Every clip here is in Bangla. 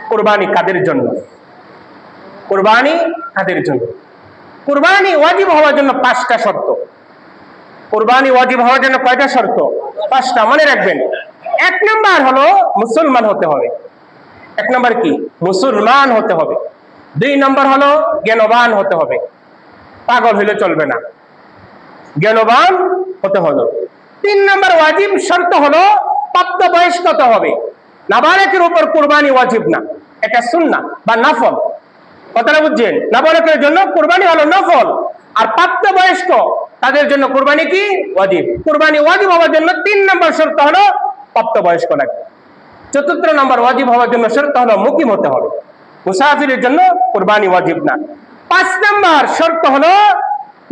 কুরবানি কাদের জন্য? কুরবানি কাদের জন্য? কুরবানি ওয়াজিব হওয়ার জন্য 5টা শর্ত। কুরবানি ওয়াজিব হওয়ার জন্য কয়টা শর্ত? 5টা, মনে রাখবেন। 1 নাম্বার হলো মুসলমান হতে হবে। 1 নাম্বার কি? মুসলমান হতে হবে। 2 নাম্বার হলো জ্ঞানবান হতে হবে, পাগল হইলে চলবে না, জ্ঞানবান হতে হবে। 3 নাম্বার ওয়াজিব শর্ত হলো প্রাপ্তবয়স্ক হতে হবে। নাবালকের উপর কুরবানি ওয়াজিব না, এটা সুন্নাহ বা নফল। কথাটা বুঝছেন? নাবালকের জন্য কুরবানি হলো নফল, আর প্রাপ্তবয়স্ক তাদের জন্য কুরবানি কি? ওয়াজিব। কুরবানি ওয়াজিব হওয়ার জন্য 3 নাম্বার শর্ত হলো প্রাপ্তবয়স্ক লাগবে। 4 নাম্বার ওয়াজিব হওয়ার জন্য শর্ত হলো মুকিম হতে হবে। মুসাফিরের জন্য কুরবানি ওয়াজিব না। 5 নাম্বার শর্ত হলো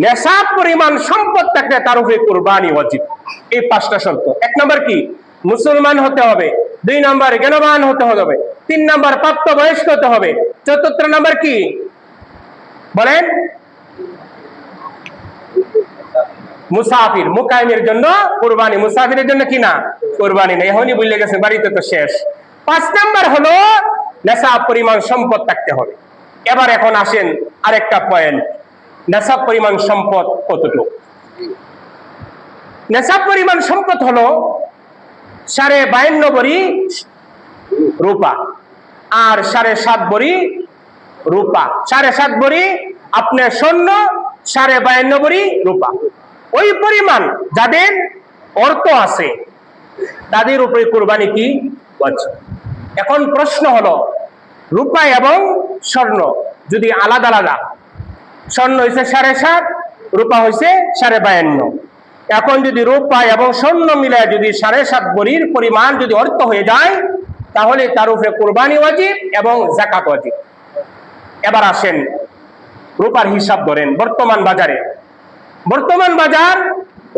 নেশাব পরিমাণ সম্পদ থাকলে তার উপরে কুরবানি ওয়াজিব। এই 5টা শর্ত। 1 নাম্বার কি? মুসলমান হতে হবে। 2 নাম্বার জ্ঞানবান হতে হবে। 3 নাম্বার প্রাপ্তবয়স্ক হতে হবে। 4 নাম্বার কি বলেন? মুসাফির, মুকাইমের জন্য কুরবানি, মুসাফিরের জন্য কি না? কুরবানি না। এখনই বুঝলে গেছে, বাড়িতে তো শেষ। 5 নাম্বার হলো নেশাব পরিমাণ সম্পদ থাকতে হবে। এবার এখন আসেন আরেকটা পয়েন্ট, নেশাব পরিমাণ সম্পদ কতটুকু? নেশাব পরিমাণ সম্পদ হলো 52.5 ভরি রূপা আর 7.5 ভরি রূপা। 7.5 ভরি আপনার স্বর্ণ, 52.5 ভরি রূপা। ওই পরিমাণ যাদের অর্থ আছে তাদের উপরে কুরবানি কি ওয়াজিব। এখন প্রশ্ন হলো, রূপা এবং স্বর্ণ যদি আলাদা আলাদা, স্বর্ণ হয়েছে 7.5, রূপা হয়েছে 52.5, এখন যদি রূপা এবং স্বর্ণ মিলায় যদি 7.5 ভরির পরিমাণ যদি অর্থ হয়ে যায়, তাহলে তার উপরে কুরবানি ওয়াজিব এবং যাকাত ওয়াজিব। এবার আসেন রূপার হিসাব ধরেন। বর্তমান বাজার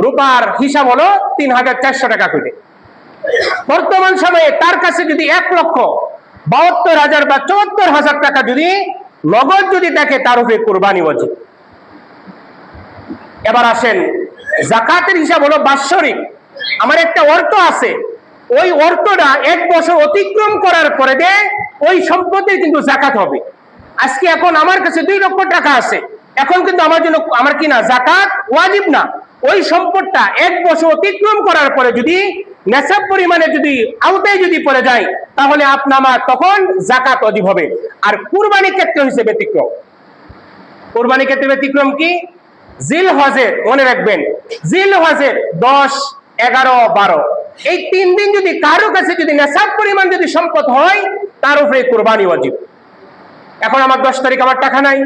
রূপার হিসাব হলো 3,400 টাকা করে। বর্তমান সময়ে তার কাছে যদি 1,72,000 বা 74,000 টাকা যদি নগদ যদি দেখে, তার উপরে কুরবানি ওয়াজিব। এবার আসেন যাকাতের হিসাব হলো বাৎসরিক। আমার একটা অর্থ আছে, ওই অর্থটা 1 বছর অতিক্রম করার পরে ওই সম্পদের কিন্তু যাকাত হবে। আজকে এখন আমার কাছে 2 লক্ষ টাকা আছে, এখন কিন্তু আমার জন্য আমার কি না? যাকাত ওয়াজিব না। ওই সম্পদটা 1 বছর অতিক্রম করার পরে যদি নেশাব পরিমাণে যদি আওতায় যদি পড়ে যায়, তাহলে আমার তখন যাকাত ওয়াজিব হবে। আর কুরবানির ক্ষেত্রে হইছে ব্যতিক্রম। কুরবানির ক্ষেত্রে ব্যতিক্রম কি? জিলহজের, মনে রাখবেন, জিলহজের 10, 11, 12 এই 3 দিন যদি কারো কাছে যদি নেশাব পরিমাণ যদি সম্পদ হয়, তার উপরে কুরবানি ওয়াজিব। এখন আমার 10 তারিখ আমার টাকা নাই,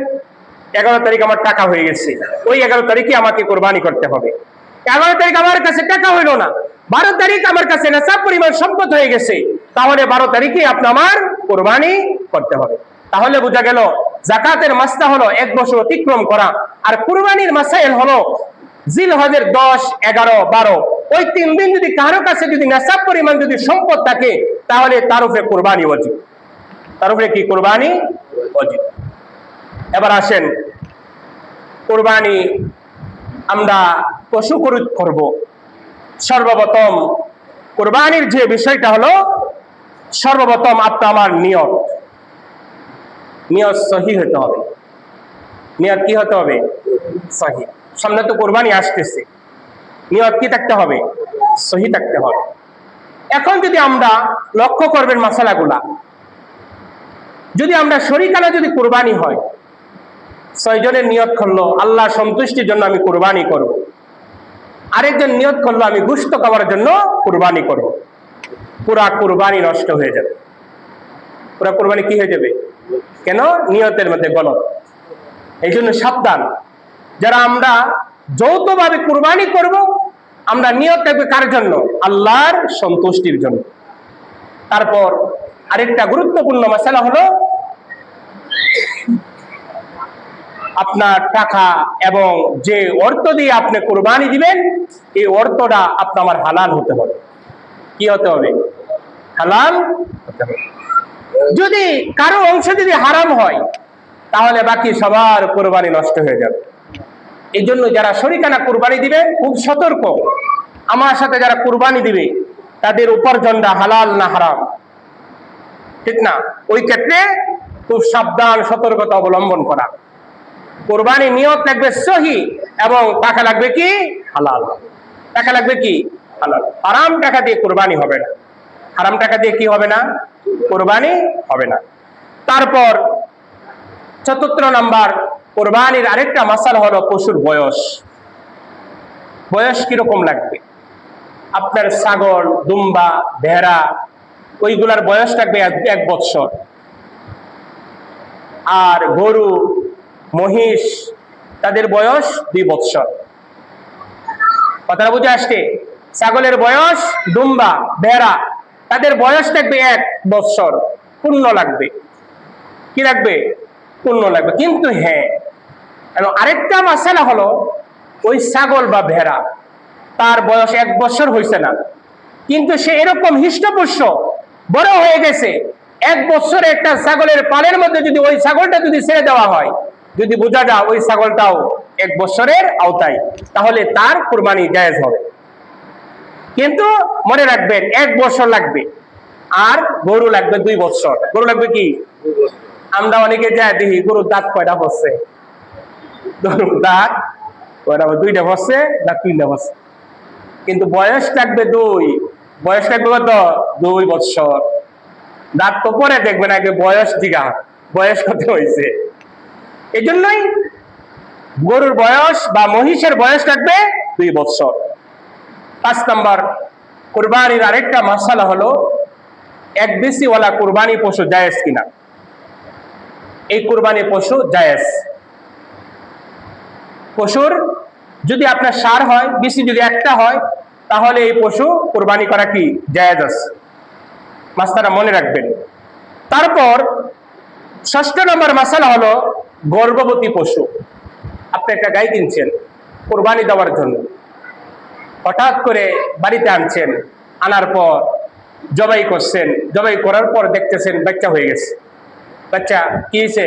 11 তারিখ আমার টাকা হয়ে গেছে, ওই 11 তারিখে আমাকে কুরবানি করতে হবে। 11 তারিখ আমার কাছে টাকা হইলো না, 12 তারিখ আমার কাছে নেশাব পরিমাণ সম্পদ হয়ে গেছে, তাহলে 12 তারিখে আমার কুরবানি করতে হবে। তাহলে বোঝা গেল যাকাতের মাসলা হলো 1 বছর অতিক্রম করা, আর কুরবানির মাসাইল হলো জিলহজের 10, 11, 12 ওই 3 দিন যদি কারো কাছে যদি নেশাব পরিমাণ যদি সম্পদ থাকে, তাহলে তার উপরে কুরবানি ওয়াজিব। তার উপরে কি? কুরবানি ওয়াজিব। এবার আসেন কুরবানি আমরা পশু করব। সর্বপ্রথম কুরবানির যে বিষয়টা হলো, সর্বপ্রথম আমার নিয়ত সহি হতে হবে। নিয়ত কি হতে হবে? সহি। সামনে তো কুরবানি আসতেছে, নিয়ত কি থাকতে হবে? সহি থাকতে হবে। এখন যদি আমরা লক্ষ্য করবেন মাসালাগুলা, যদি আমরা শরীকানা যদি কুরবানি হয়, 6 জনের নিয়ত করলো আল্লাহ সন্তুষ্টির জন্য আমি কুরবানি করব, আরেকজন নিয়ত করলো আমি গোশত খাওয়ার জন্য কুরবানি করব, পুরা কুরবানি নষ্ট হয়ে যাবে। পুরা কুরবানি কি হয়ে যাবে? কেন? নিয়তের মধ্যে গলত। এই জন্য সাবধান, যারা আমরা যৌথভাবে কুরবানি করব, আমরা নিয়ত থাকবে কার জন্য? আল্লাহর সন্তুষ্টির জন্য। তারপর আরেকটা গুরুত্বপূর্ণ মাসালা হলো, আপনার টাকা এবং যে অর্থ দিয়ে আপনি কুরবানি দিবেন, এই অর্থটা আমার হালাল হতে হবে। কি হতে হবে? হালাল হতে হবে। যদি কারো অংশ যদি হারাম হয়, তাহলে বাকি সবার কুরবানি নষ্ট হয়ে যাবে। এই জন্য যারা শরীকানা কুরবানি দিবে, খুব সতর্ক। আমার সাথে যারা কুরবানি দিবে, তাদের উপার্জনটা হালাল না হারাম, ঠিক না? ওই ক্ষেত্রে খুব সাবধান সতর্কতা অবলম্বন করা। কোরবানি নিয়ত লাগবে সহি এবং টাকা লাগবে কি হালাল। টাকা লাগবে কি হালাল। হারাম টাকা দিয়ে কোরবানি হবে না। হারাম টাকা দিয়ে কি হবে না? কোরবানি হবে না। তারপর ৪৪ নাম্বার কোরবানির আরেকটা মাসালা হলো পশুর বয়স। বয়স কিরকম লাগবে? আপনার ছাগল, দুম্বা, ভেড়া ওইগুলার বয়স লাগবে 1 বৎসর। আর গরু, মহিষ তাদের বয়স 2 বৎসর। কথাটা বুঝে আসছে? ছাগলের বয়স, দুম্বা, ভেড়া তাদের বয়স লাগবে 1 বৎসর, পূর্ণ লাগবে। কি লাগবে? পূর্ণ লাগবে। কিন্তু হ্যাঁ, আরেকটা মাসালা হলো ওই ছাগল বা ভেড়া তার বয়স 1 বছর হয়েছে না, কিন্তু সে এরকম হৃষ্টপুষ্ট বড় হয়ে গেছে, 1 বছরে একটা ছাগলের পালের মধ্যে যদি ওই ছাগলটা যদি ছেড়ে দেওয়া হয়, যদি বোঝা যায় ওই ছাগলটাও 1 বছরের আওতায়, তাহলে তার কুরবানি জায়েজ হবে। কিন্তু মনে রাখবেন 1 বছর লাগবে। আর গরু লাগবে 2 বছর। গরু লাগবে কি? আমরা অনেকে যায় দেখি গরুর দাঁত কয়টা বসছে, গরুর দাঁত কয়টা? 2টা বসছে, দাঁত 3টা বসছে, কিন্তু বয়স লাগবে 2। বয়স লাগবে কত? 2 বছর। দাঁত তো পরে দেখবেন, আগে বয়স দিঘা বয়স কত হয়েছে। এই জন্যই গরুর বয়স বা মহিষের বয়স লাগবে 2 বছর। 5 নাম্বার কুরবানির আরেকটা মাসালা হলো এক বেশিওয়ালা কুরবানি পশু জায়েজ কিনা। এই কুরবানি পশু জায়েজ। পশুর যদি আপনার সার হয়, বেশি যদি একটা হয়, তাহলে এই পশু কুরবানি করা কি জায়েজ আছে। মাসালা মনে রাখবেন। তারপর 6 নম্বর মাসালা হলো গর্ভবতী পশু। আপনি একটা গাই কিনছেন কুরবানি দেওয়ার জন্য, হঠাৎ করে বাড়িতে আনছেন, আনার পর জবাই করছেন, জবাই করার পর দেখতেছেন বাচ্চা হয়ে গেছে। বাচ্চা কি হয়েছে?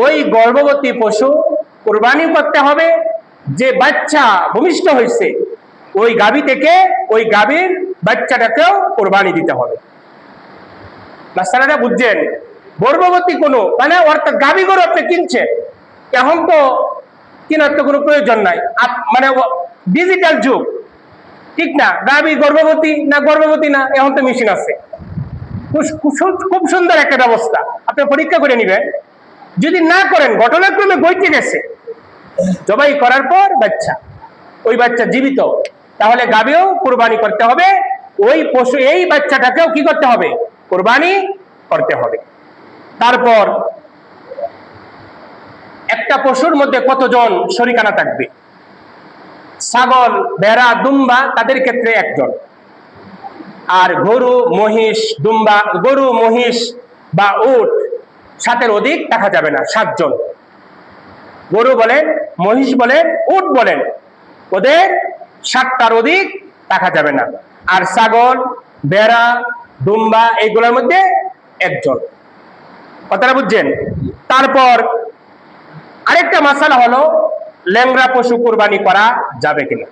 ওই গর্ভবতী পশু কুরবানি করতে হবে। যে বাচ্চা ভূমিষ্ঠ হয়েছে ওই গাভী থেকে, ওই গাভীর বাচ্চাটাকেও কুরবানি দিতে হবে। মাসালাটা বুঝছেন? গর্ভবতী কোনো মানে অর্থাৎ গাভী গরু আপনি কিনছেন, এখন তো কেনার তো কোনো প্রয়োজন নাই, মানে ডিজিটাল যুগ, ঠিক না? গাভী গর্ভবতী না গর্ভবতী না, এখন তো মেশিন আছে। খুব সুন্দর একটা ব্যবস্থা, আপনি পরীক্ষা করে নিবেন। যদি না করেন, ঘটনাক্রমে বইতে গেছে, জবাই করার পর বাচ্চা, ওই বাচ্চা জীবিত, তাহলে গাভীও কুরবানি করতে হবে। ওই পশু, এই বাচ্চাটাকেও কি করতে হবে? কুরবানি করতে হবে। তারপর একটা পশুর মধ্যে কতজন শরিকানা থাকবে? ছাগল, ভেড়া, দুম্বা তাদের ক্ষেত্রে 1 জন। আর গরু, মহিষ, দুম্বা, গরু, মহিষ বা উট 7-এর অধিক রাখা যাবে না। 7 জন। গরু বলেন, মহিষ বলেন, উট বলেন, ওদের 7টার অধিক রাখা যাবে না। আর ছাগল, ভেড়া, দুম্বা এইগুলোর মধ্যে 1 জন। কথাটা বুঝছেন? তারপর আরেকটা মাসালা হলো ল্যাংড়া পশু কুরবানি করা যাবে কিনা।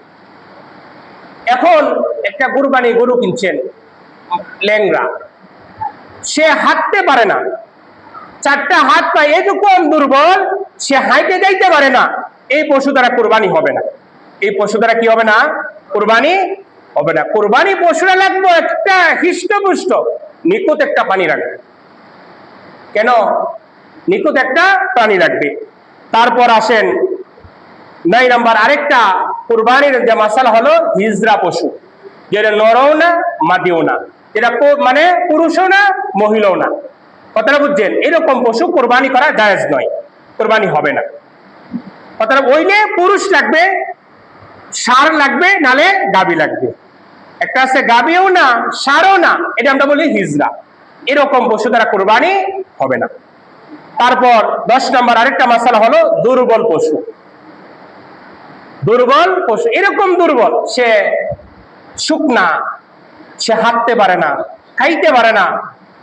এখন একটা কুরবানি গরু কিনছেন ল্যাংড়া, সে হাঁটতে পারে না, 4টা হাত পায় এরকম দুর্বল, সে হাঁটে যাইতে পারে না, এই পশু দ্বারা কুরবানি হবে না। এই পশু দ্বারা কি হবে না? কুরবানি হবে না। কুরবানি পশুরা লাগবে একটা হৃষ্টপুষ্ট নিখুঁত একটা পানি রাখবে। কেন? নিখুঁত একটা প্রাণী রাখবে। তারপর আসেন 9 নাম্বার আরেকটা কুরবানির যে মাসালা হলো হিজরা পশু, যেটা নরও না মাদিও না, যেটা মানে পুরুষও না মহিলাও না। কথাটা বুঝছেন? এরকম পশু কুরবানি করা জায়েজ নয়, কুরবানি হবে না। কথাটা ওইলে পুরুষ লাগবে, ষাঁড় লাগবে, নালে গাভী লাগবে। একটা আছে গাভীও না ষাঁড়ও না, এটা আমরা বলি হিজরা। এরকম পশু দ্বারা কুরবানি হবে না। তারপর 10 নম্বর আরেকটা মাসালা হলো দুর্বল পশু। দুর্বল পশু, এরকম দুর্বল, সে শুকনা, সে হাঁটতে পারে না, খাইতে পারে না,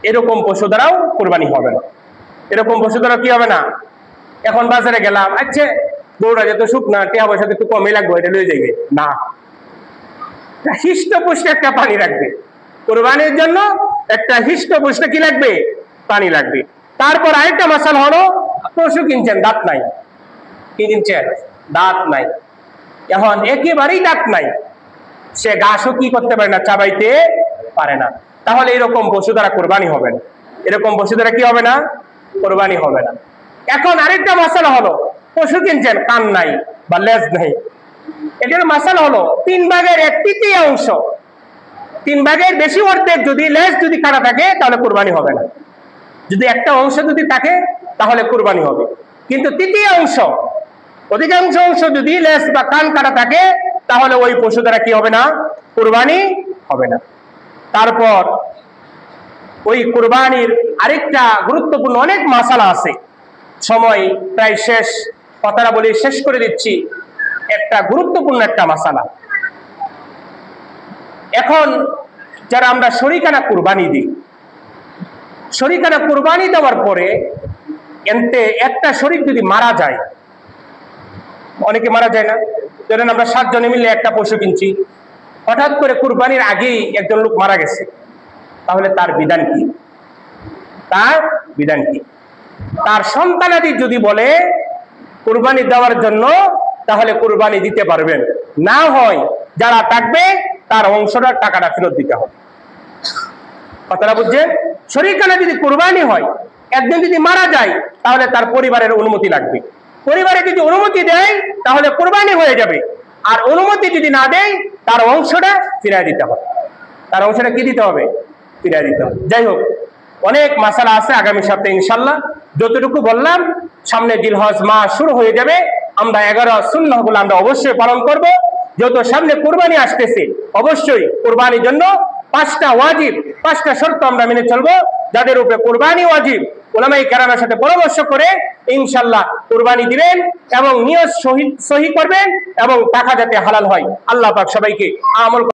এরকম পশু দ্বারাও কুরবানি হবে না। এরকম পশু দ্বারা কি হবে না? এখন বাজারে গেলাম, আচ্ছা গরুটা যেহেতু শুকনা, টাকা পয়সা একটু কমই লাগবে, এটা লয়ে যাইবে না, হৃষ্টপুষ্ট একটা পানি রাখবে। কুরবানির জন্য একটা হৃষ্টপুষ্ট কি লাগবে? পানি লাগবে। তারপর আরেকটা মাসালা হলো, পশু কিনছেন, দাঁত নাই। কি কিনছেন? দাঁত নাই। এখন একেবারেই দাঁত নাই, সে ঘাসও কি করতে পারে না, চাবাইতে পারে না, তাহলে এরকম পশু দ্বারা কোরবানি হবে না। এরকম পশু দ্বারা কি হবে না? কোরবানি হবে না। এখন আরেকটা মাসালা হলো, পশু কিনছেন, কান নাই বা লেজ নাই। এটার মাসালা হলো 3/1/3 3 ভাগের বেশি অর্ধেক যদি লেজ যদি কাটা থাকে তাহলে কোরবানি হবে না। যদি একটা অংশ যদি থাকে তাহলে কোরবানি হবে, কিন্তু তৃতীয় অংশ, অধিকাংশ অংশ যদি লেজ বা কান কাটা থাকে তাহলে ওই পশু দ্বারা কি হবে না? কোরবানি হবে না। তারপর ওই কোরবানির আরেকটা গুরুত্বপূর্ণ অনেক মাসালা আছে, সময় প্রায় শেষ, কথাটা বলি শেষ করে দিচ্ছি। একটা গুরুত্বপূর্ণ একটা মাসালা, এখন যারা আমরা শরীকানা কুরবানি দিই, শরীকানা কুরবানি দেওয়ার পরে এতে একটা শরীক যদি মারা যায়, অনেকে মারা যায় না, ধরেন আমরা 7 জনে মিলে একটা পশু কিনছি, হঠাৎ করে কুরবানির আগেই একজন লোক মারা গেছে, তাহলে তার বিধান কি? তার বিধান কি? তার সন্তানাদি যদি বলে কুরবানি দেওয়ার জন্য, তাহলে কুরবানি দিতে পারবেন, না হয় যারা থাকবে তার অংশটার টাকাটা ফেরত দিতে হবে। কথাটা বুঝছেন? শরীকানা যদি কুরবানি হয়, একদিন যদি মারা যায়, তাহলে তার পরিবারের অনুমতি লাগবে। পরিবারে যদি অনুমতি দেয় তাহলে কুরবানি হয়ে যাবে, আর অনুমতি যদি না দেয় তার অংশটা ফিরিয়ে দিতে হবে। তার অংশটা কি দিতে হবে? ফিরিয়ে দিতে হবে। যাই হোক, অনেক মাসালা আছে, আগামী সপ্তাহে ইনশাল্লাহ যতটুকু বললাম। সামনে জিলহজ মাস শুরু হয়ে যাবে, আমরা 11 সুন্নাহগুলো আমরা অবশ্যই পালন করব। যেহেতু সামনে কুরবানি আসতেছে, অবশ্যই কুরবানির জন্য 5টা ওয়াজিব, 5টা শর্ত আমরা মেনে চলবো, যাদের উপরে কুরবানি ওয়াজিব। উলামায়ে কেরামের সাথে পরামর্শ করে ইনশাল্লাহ কুরবানি দিবেন এবং নিয়ত সহি করবেন, এবং টাকা যাতে হালাল হয়। আল্লাহ পাক সবাইকে আমল